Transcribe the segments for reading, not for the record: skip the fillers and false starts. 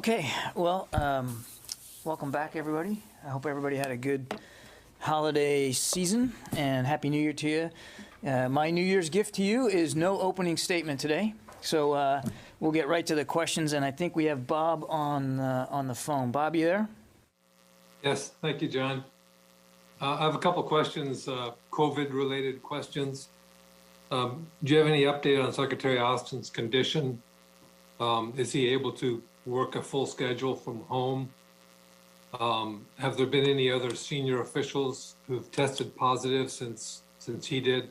Okay, well, welcome back, everybody. I hope everybody had a good holiday season, and Happy New Year to you. My New Year's gift to you is no opening statement today, so we'll get right to the questions, and I think we have Bob on the phone. Bob, you there? Yes, thank you, John. I have a couple questions, COVID-related questions. Do you have any update on Secretary Austin's condition? Is he able to work a full schedule from home? Have there been any other senior officials who've tested positive since he did?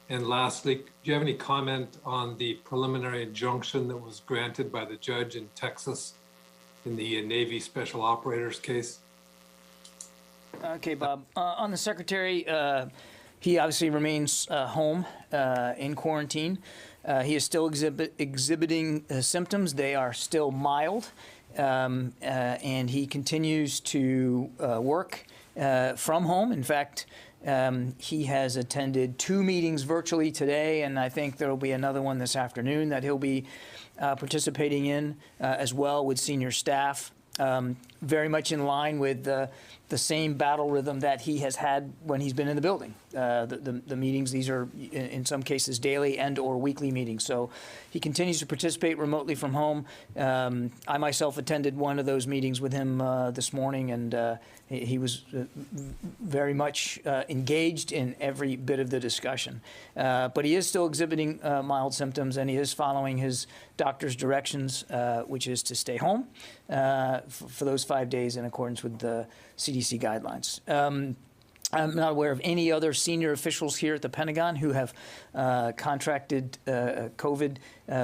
And lastly, do you have any comment on the preliminary injunction that was granted by the judge in Texas in the Navy Special Operators case? Okay, Bob. On the Secretary, he obviously remains home in quarantine. He is still exhibiting symptoms. They are still mild, and he continues to work from home. In fact, he has attended 2 meetings virtually today, and I think there will be another one this afternoon that he'll be participating in as well with senior staff. Very much in line with the same battle rhythm that he has had when he's been in the building. The meetings, these are in some cases daily and or weekly meetings. So he continues to participate remotely from home. I myself attended one of those meetings with him this morning, and he was very much engaged in every bit of the discussion. But he is still exhibiting mild symptoms, and he is following his doctor's directions, which is to stay home for those 5 days in accordance with the CDC guidelines. I'm not aware of any other senior officials here at the Pentagon who have contracted COVID.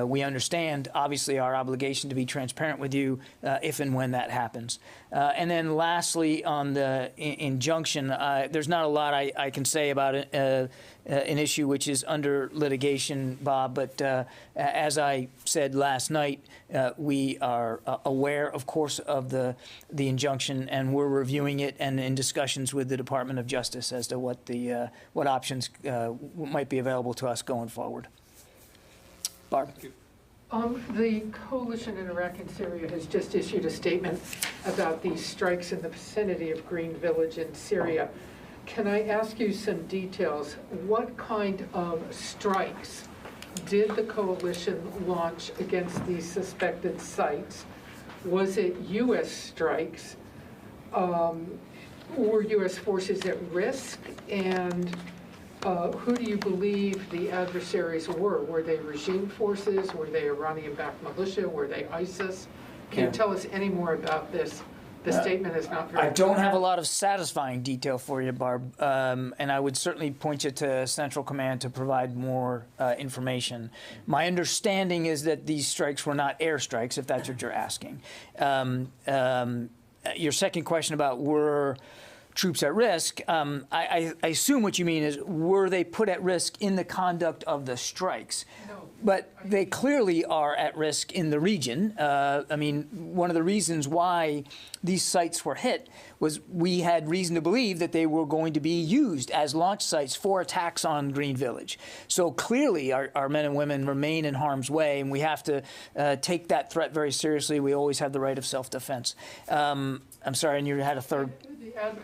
We understand, obviously, our obligation to be transparent with you if and when that happens. And then lastly, on the injunction, there's not a lot I can say about it, an issue which is under litigation, Bob, but as I said last night, we are aware, of course, of the injunction, and we're reviewing it and in discussions with the Department of Justice as to what options might be available to us going forward. Barb? The coalition in Iraq and Syria has just issued a statement about these strikes in the vicinity of Green Village in Syria. Can I ask you some details? What kind of strikes did the coalition launch against these suspected sites? Was it U.S. strikes? Were U.S. forces at risk? And who do you believe the adversaries were? Were they regime forces? Were they Iranian-backed militia? Were they ISIS? Can you tell us any more about this? The statement is not very I don't have a lot of satisfying detail for you, Barb, and I would certainly point you to Central Command to provide more information. My understanding is that these strikes were not airstrikes, if that's what you're asking. Your second question about were troops at risk, I assume what you mean is, were they put at risk in the conduct of the strikes? No. But they clearly are at risk in the region. I mean, one of the reasons why these sites were hit was we had reason to believe that they were going to be used as launch sites for attacks on Green Village. So clearly our men and women remain in harm's way, and we have to take that threat very seriously. We always have the right of self-defense. I'm sorry, and you had a third.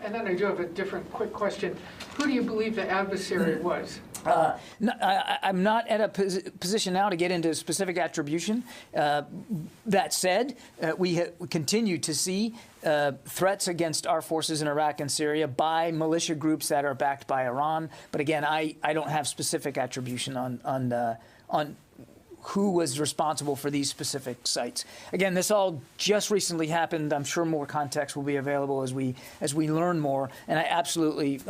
And then I do have a different quick question. Who do you believe the adversary was? I'm not at a position now to get into specific attribution. That said, we continue to see threats against our forces in Iraq and Syria by militia groups that are backed by Iran. But again, I don't have specific attribution on who was responsible for these specific sites. Again, this all just recently happened. I'm sure more context will be available as we learn more. And I absolutely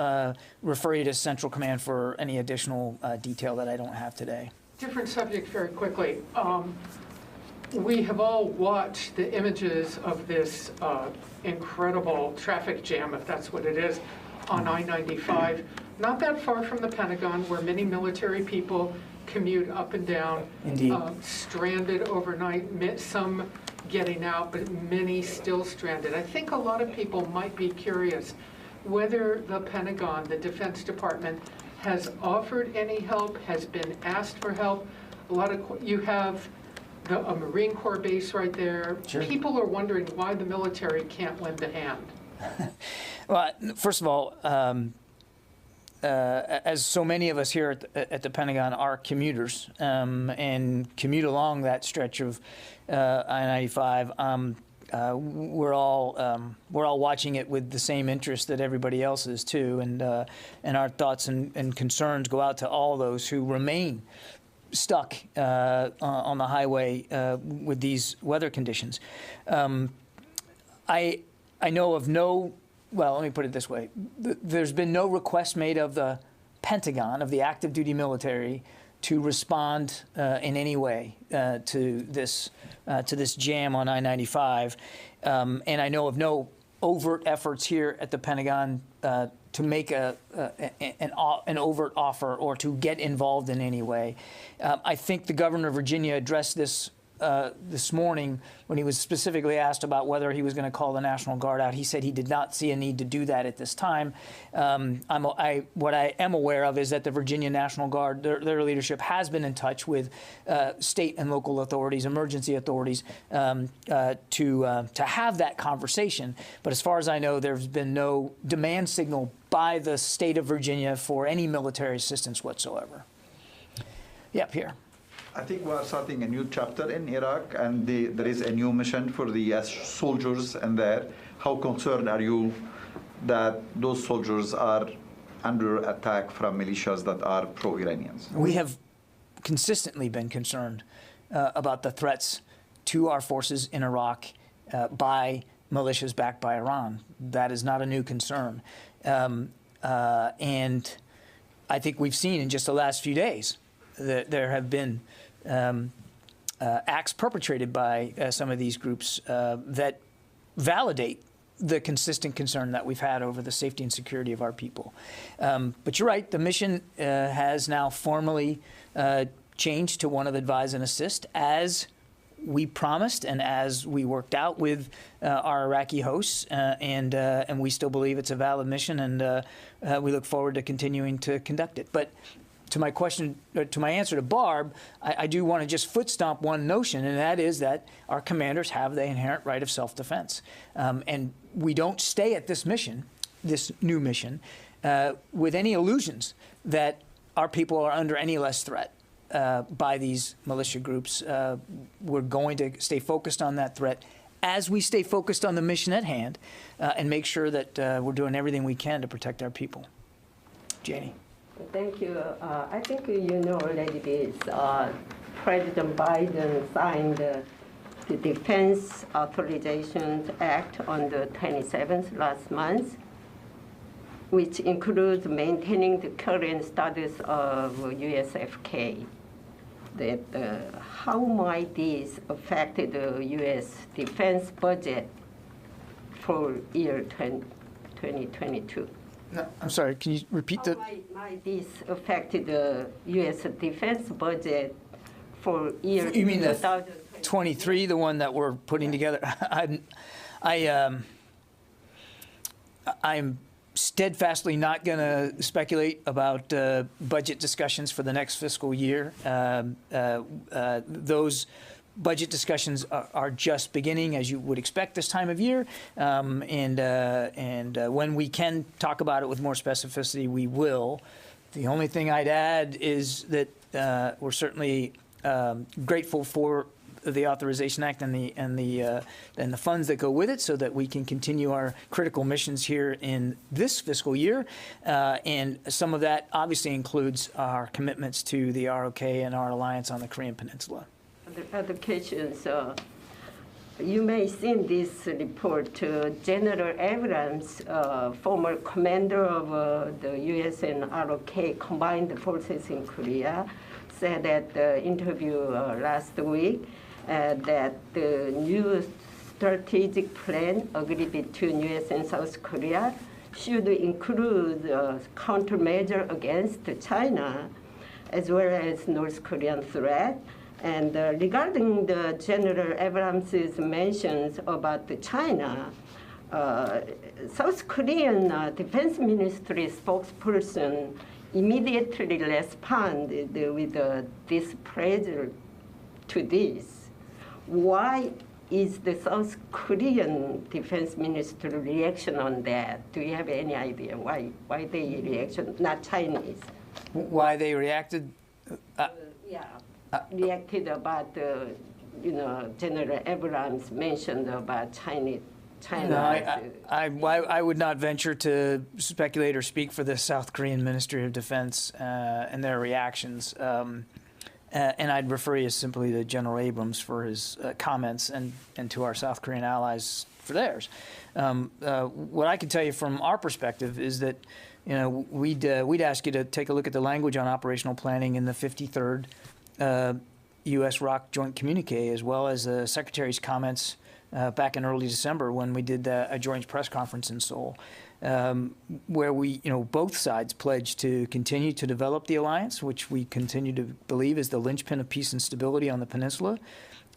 refer you to Central Command for any additional detail that I don't have today. Different subject very quickly. We have all watched the images of this incredible traffic jam, if that's what it is, on I-95. Not that far from the Pentagon, where many military people commute up and down, stranded overnight, some getting out, but many still stranded. I think a lot of people might be curious whether the Pentagon, the Defense Department, has offered any help, has been asked for help. You have a Marine Corps base right there. Sure. People are wondering why the military can't lend a hand. Well, first of all, as so many of us here at the Pentagon are commuters and commute along that stretch of I-95, we're all watching it with the same interest that everybody else is too, and our thoughts and concerns go out to all those who remain stuck on the highway with these weather conditions. I know of no. Well, let me put it this way. There's been no request made of the Pentagon, of the active duty military, to respond in any way to this jam on I-95. And I know of no overt efforts here at the Pentagon to make an overt offer or to get involved in any way. I think the governor of Virginia addressed this morning when he was specifically asked about whether he was going to call the National Guard out. He said he did not see a need to do that at this time. What I am aware of is that the Virginia National Guard, their leadership, has been in touch with state and local authorities, emergency authorities, to have that conversation. But as far as I know, there's been no demand signal by the state of Virginia for any military assistance whatsoever. Yep, here. I think we are starting a new chapter in Iraq, and there is a new mission for the US soldiers in there. How concerned are you that those soldiers are under attack from militias that are pro-Iranians? We have consistently been concerned about the threats to our forces in Iraq by militias backed by Iran. That is not a new concern. And I think we've seen in just the last few days that there have been acts perpetrated by some of these groups that validate the consistent concern that we've had over the safety and security of our people. But you're right, the mission has now formally changed to one of advise and assist, as we promised and as we worked out with our Iraqi hosts, and we still believe it's a valid mission, and we look forward to continuing to conduct it. But to my question, to my answer to Barb, I do want to just foot stomp one notion, and that is that our commanders have the inherent right of self-defense. And we don't stay at this mission, this new mission, with any illusions that our people are under any less threat by these militia groups. We're going to stay focused on that threat as we stay focused on the mission at hand and make sure that we're doing everything we can to protect our people. Janie. Thank you. I think you know already this. President Biden signed the Defense Authorization Act on the 27th last month, which includes maintaining the current status of USFK. How might this affect the U.S. defense budget for year 2022? No, I'm sorry, can you repeat that? How might this affect the U.S. defense budget for year 2023? You mean the 23, the one that we're putting together? I'm steadfastly not going to speculate about budget discussions for the next fiscal year. Those budget discussions are just beginning, as you would expect this time of year, and when we can talk about it with more specificity, we will. The only thing I'd add is that we're certainly grateful for the Authorization Act and the funds that go with it, so that we can continue our critical missions here in this fiscal year, and some of that obviously includes our commitments to the ROK and our alliance on the Korean Peninsula. Other questions. You may see in this report, General Abrams, former commander of the U.S. and ROK Combined Forces in Korea, said at the interview last week that the new strategic plan agreed between U.S. and South Korea should include countermeasure against China, as well as North Korean threat. And regarding the General Abrams' mentions about China, South Korean Defense Ministry spokesperson immediately responded with displeasure to this. Why is the South Korean defense minister reaction on that? Do you have any idea why they reaction, not Chinese? Why they reacted? Reacted about the, General Abrams mentioned about China. No, I would not venture to speculate or speak for the South Korean Ministry of Defense and their reactions. And I'd refer you simply to General Abrams for his comments and to our South Korean allies for theirs. What I can tell you from our perspective is that we'd ask you to take a look at the language on operational planning in the 53rd U.S. ROC Joint Communique, as well as the Secretary's comments back in early December when we did a joint press conference in Seoul, where we, both sides pledged to continue to develop the alliance, which we continue to believe is the linchpin of peace and stability on the peninsula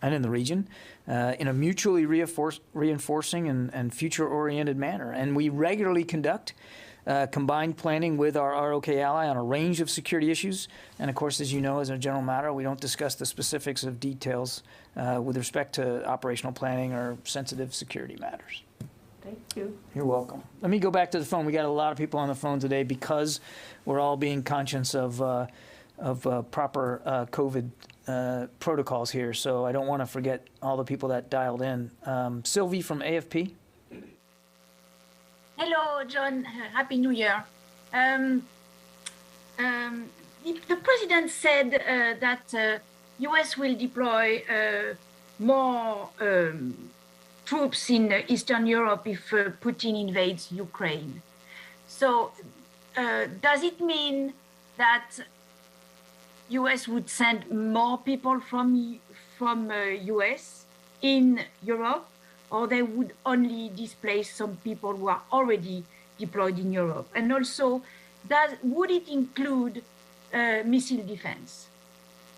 and in the region, in a mutually reinforcing and future-oriented manner. And we regularly conduct combined planning with our ROK ally on a range of security issues. And of course, as you know, as a general matter, we don't discuss the specifics of details with respect to operational planning or sensitive security matters. Thank you. You're welcome. Let me go back to the phone. We got a lot of people on the phone today because we're all being conscious of proper COVID protocols here. So I don't want to forget all the people that dialed in. Sylvie from AFP. Hello, John. Happy New Year. The president said that U.S. will deploy more troops in Eastern Europe if Putin invades Ukraine. So does it mean that U.S. would send more people from U.S. in Europe, or they would only displace some people who are already deployed in Europe? And also, would it include missile defense?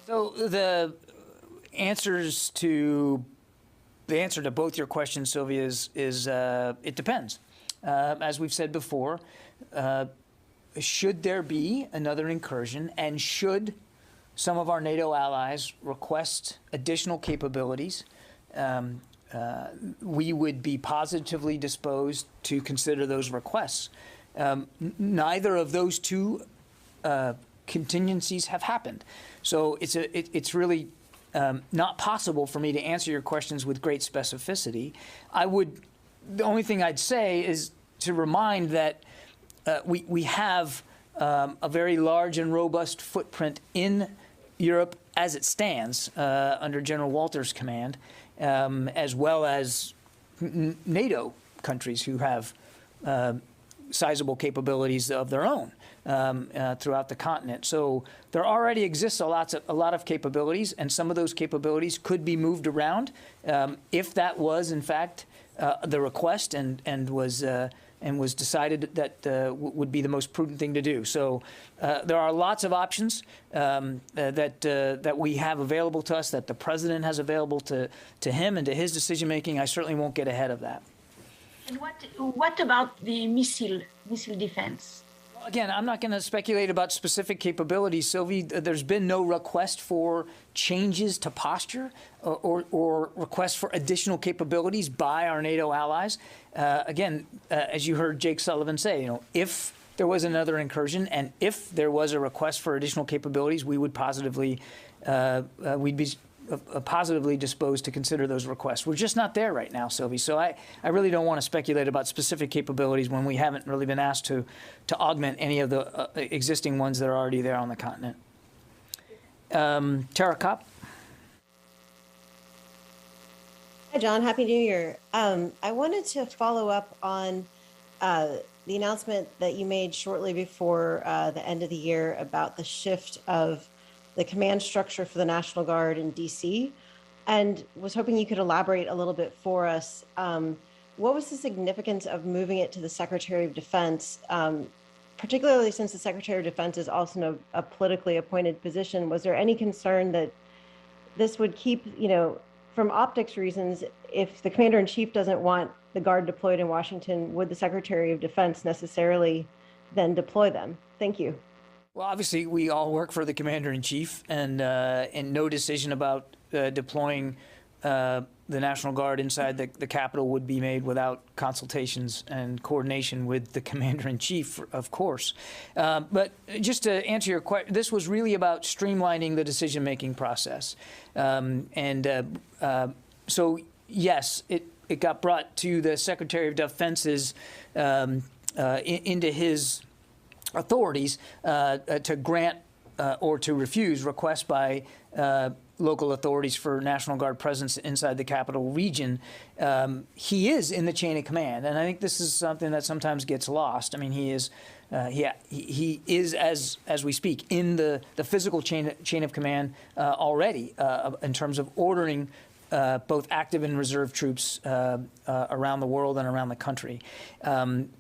So the answer to both your questions, Sylvia, is it depends. As we've said before, should there be another incursion, and should some of our NATO allies request additional capabilities, we would be positively disposed to consider those requests. Neither of those two contingencies have happened. So it's really not possible for me to answer your questions with great specificity. The only thing I'd say is to remind that we have a very large and robust footprint in Europe as it stands under General Walter's command, as well as NATO countries who have sizable capabilities of their own throughout the continent. So there already exists a lot of capabilities, and some of those capabilities could be moved around if that was, in fact, the request and was decided that would be the most prudent thing to do. So there are lots of options that we have available to us, that the president has available to him and to his decision making. I certainly won't get ahead of that. And what about the missile defense? Again, I'm not going to speculate about specific capabilities, Sylvie. There's been no request for changes to posture or request for additional capabilities by our NATO allies. Again, as you heard Jake Sullivan say, if there was another incursion and if there was a request for additional capabilities, we would we'd be positively disposed to consider those requests. We're just not there right now, Sylvie. So I really don't want to speculate about specific capabilities when we haven't really been asked to augment any of the existing ones that are already there on the continent. Tara Kopp. Hi, John. Happy New Year. I wanted to follow up on the announcement that you made shortly before the end of the year about the shift of the command structure for the National Guard in DC, and was hoping you could elaborate a little bit for us. What was the significance of moving it to the Secretary of Defense, particularly since the Secretary of Defense is also a politically appointed position? Was there any concern that this would keep, from optics reasons, if the Commander-in-Chief doesn't want the Guard deployed in Washington, would the Secretary of Defense necessarily then deploy them? Thank you. Well, obviously, we all work for the Commander-in-Chief, and no decision about deploying the National Guard inside the Capitol would be made without consultations and coordination with the Commander-in-Chief, of course. But just to answer your question, this was really about streamlining the decision-making process. So, yes, it got brought to the Secretary of Defense's into his authorities to grant or to refuse requests by local authorities for National Guard presence inside the Capital Region. He is in the chain of command, and I think this is something that sometimes gets lost. I mean, he is as we speak in the physical chain of command already in terms of ordering both active and reserve troops around the world and around the country.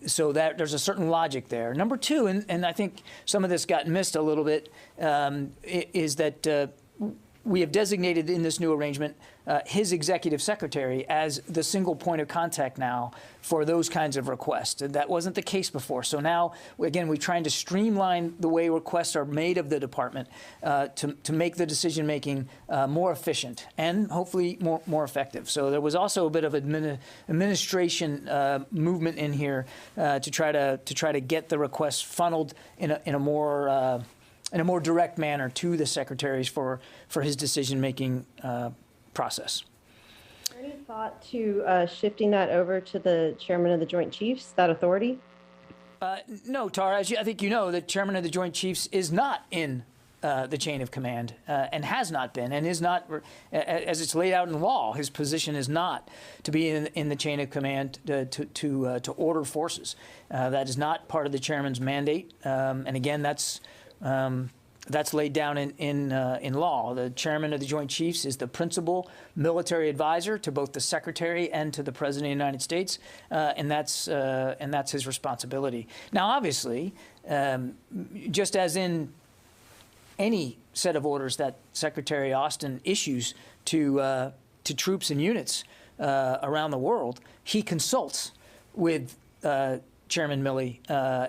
So that there's a certain logic there. Number two, and I think some of this got missed a little bit, is that we have designated in this new arrangement his executive secretary as the single point of contact now for those kinds of requests. And that wasn't the case before. So now, again, we're trying to streamline the way requests are made of the department to make the decision-making more efficient and hopefully more effective. So there was also a bit of administration movement in here to try to get the requests funneled in a more direct manner to the secretaries for his decision-making process. Any thought to shifting that over to the chairman of the Joint Chiefs, that authority? No, Tara, I think you know, the chairman of the Joint Chiefs is not in the chain of command and has not been and is not, as it's laid out in law, his position is not to be in the chain of command to order forces. That is not part of the chairman's mandate. And again, that's laid down in law. The chairman of the Joint Chiefs is the principal military advisor to both the secretary and to the president of the United States, and that's his responsibility. Now, obviously, just as in any set of orders that Secretary Austin issues to troops and units around the world, he consults with Chairman Milley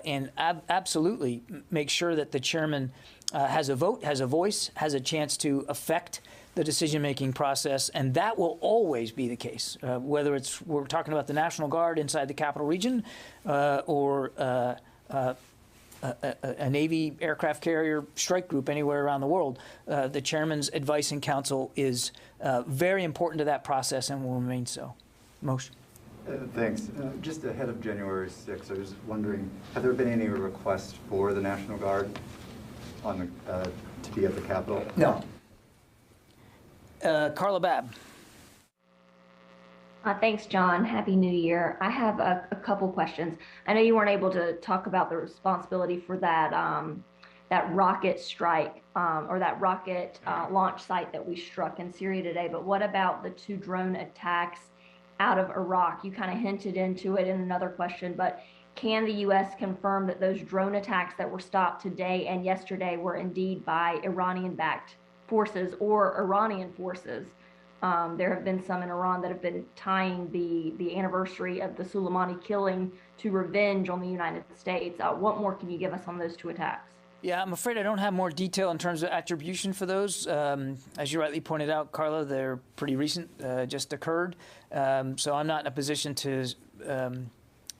and absolutely makes sure that the chairman has a vote, has a voice, has a chance to affect the decision-making process, and that will always be the case, whether we're talking about the National Guard inside the Capital Region or a Navy aircraft carrier strike group anywhere around the world. The chairman's advice and counsel is very important to that process and will remain so. Moshe. Thanks. Just ahead of January 6th, I was wondering, have there been any requests for the National Guard to be at the Capitol? No. Carla Babb. Thanks, John. Happy New Year. I have a couple questions. I know you weren't able to talk about the responsibility for that that rocket strike or that rocket launch site that we struck in Syria today, but what about the 2 drone attacks out of Iraq? You kind of hinted into it in another question, but can the U.S. confirm that those drone attacks that were stopped today and yesterday were indeed by Iranian-backed forces or Iranian forces? There have been some in Iran that have been tying the anniversary of the Soleimani killing to revenge on the United States. What more can you give us on those 2 attacks? Yeah, I'm afraid I don't have more detail in terms of attribution for those. As you rightly pointed out, Carla, they're pretty recent, just occurred. So I'm not in a position to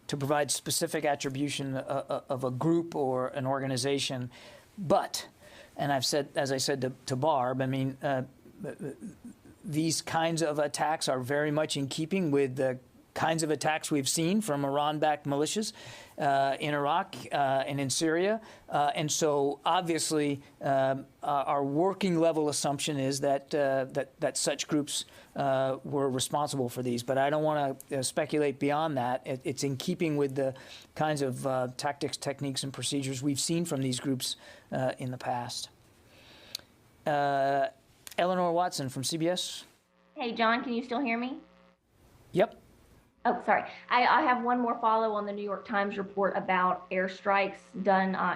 provide specific attribution of a group or an organization. But, and I've said, as I said to Barb, I mean, these kinds of attacks are very much in keeping with the kinds of attacks we've seen from Iran-backed militias in Iraq and in Syria. And so obviously our working level assumption is that that such groups were responsible for these. But I don't want to speculate beyond that. It's in keeping with the kinds of tactics, techniques, and procedures we've seen from these groups in the past. Eleanor Watson from CBS. Hey, John, can you still hear me? Yep. Oh, sorry. I have one more follow on the New York Times report about airstrikes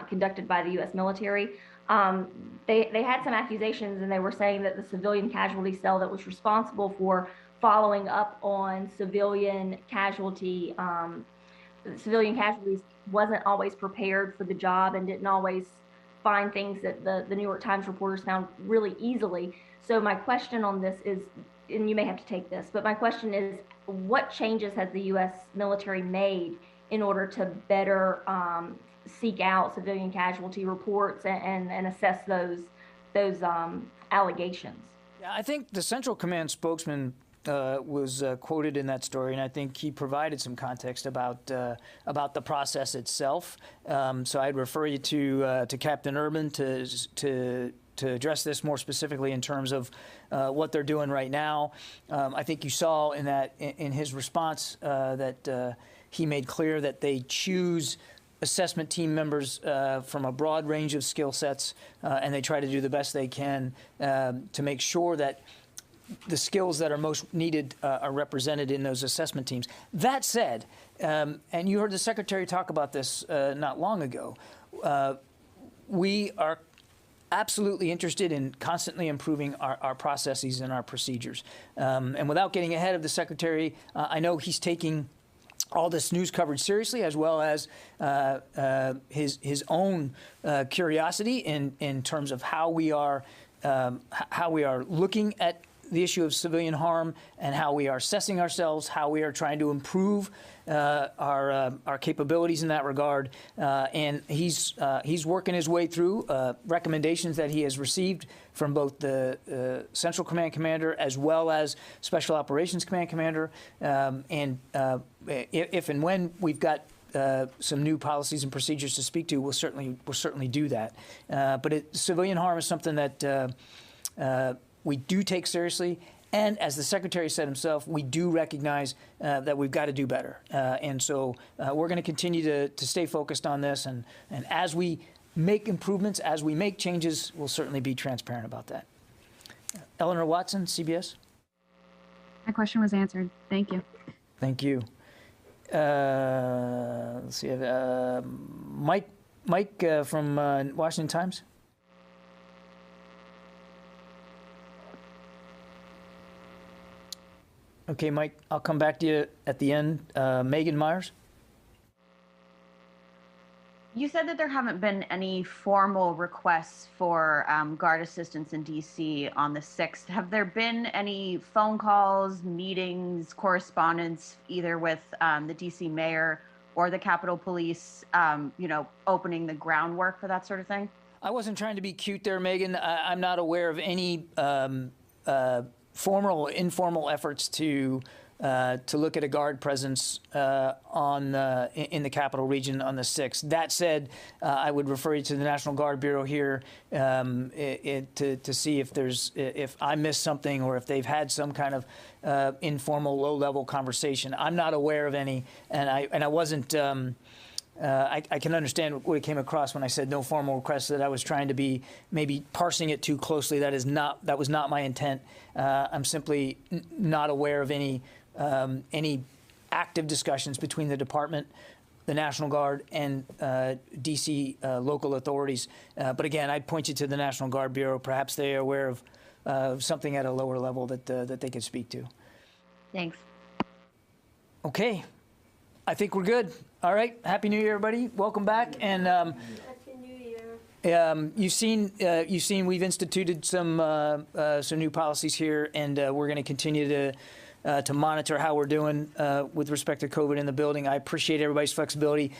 conducted by the U.S. military. They had some accusations, and they were saying that the civilian casualty cell that was responsible for following up on civilian casualties wasn't always prepared for the job and didn't always find things that the New York Times reporters found really easily. So my question on this is and you may have to take this, but my question is, what changes has the U.S. military made in order to better seek out civilian casualty reports and assess those allegations? Yeah, I think the Central Command spokesman was quoted in that story, and I think he provided some context about the process itself. So I'd refer you to Captain Urban to address this more specifically in terms of what they're doing right now. I think you saw in his response that he made clear that they choose assessment team members from a broad range of skill sets, and they try to do the best they can to make sure that the skills that are most needed are represented in those assessment teams. That said, and you heard the Secretary talk about this not long ago, we are absolutely interested in constantly improving our processes and our procedures. And without getting ahead of the Secretary, I know he's taking all this news coverage seriously, as well as his own curiosity in terms of how we are looking at the issue of civilian harm and how we are assessing ourselves, how we are trying to improve our capabilities in that regard. And he's working his way through recommendations that he has received from both the Central Command Commander as well as Special Operations Command Commander. And if and when we've got some new policies and procedures to speak to, we'll certainly do that. But civilian harm is something that we do take seriously, and as the Secretary said himself, we do recognize that we've got to do better. And so we're going to continue to stay focused on this, and as we make improvements, as we make changes, we'll certainly be transparent about that. Eleanor Watson, CBS. My question was answered. Thank you. Thank you. Let's see. Mike from Washington Times. Okay, Mike, I'll come back to you at the end. Megan Myers? You said that there haven't been any formal requests for Guard assistance in D.C. on the 6th. Have there been any phone calls, meetings, correspondence, either with the D.C. mayor or the Capitol Police, opening the groundwork for that sort of thing? I wasn't trying to be cute there, Megan. I'm not aware of any formal or informal efforts to look at a Guard presence in the Capital Region on the 6th. That said, I would refer you to the National Guard Bureau here to see if I missed something or if they've had some kind of informal, low-level conversation. I'm not aware of any, and I wasn't. I can understand what it came across when I said no formal requests, that I was trying to be maybe parsing it too closely. That was not my intent. I'm simply not aware of any active discussions between the department, the National Guard, and D.C. Local authorities. But again, I'd point you to the National Guard Bureau. Perhaps they are aware of something at a lower level that they could speak to. Thanks. Okay. I think we're good. All right. Happy New Year, everybody. Welcome back. And Happy New Year. you've seen we've instituted some new policies here, and we're going to continue to monitor how we're doing with respect to COVID in the building. I appreciate everybody's flexibility.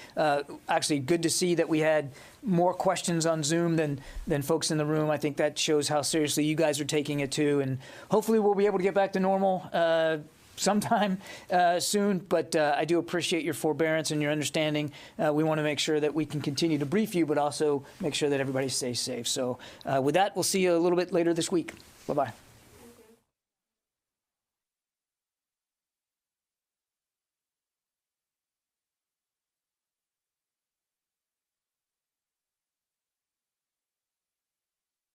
Actually, good to see that we had more questions on Zoom than folks in the room. I think that shows how seriously you guys are taking it too, and hopefully we'll be able to get back to normal sometime soon, but I do appreciate your forbearance and your understanding. We want to make sure that we can continue to brief you, but also make sure that everybody stays safe. So with that, we'll see you a little bit later this week. Bye-bye.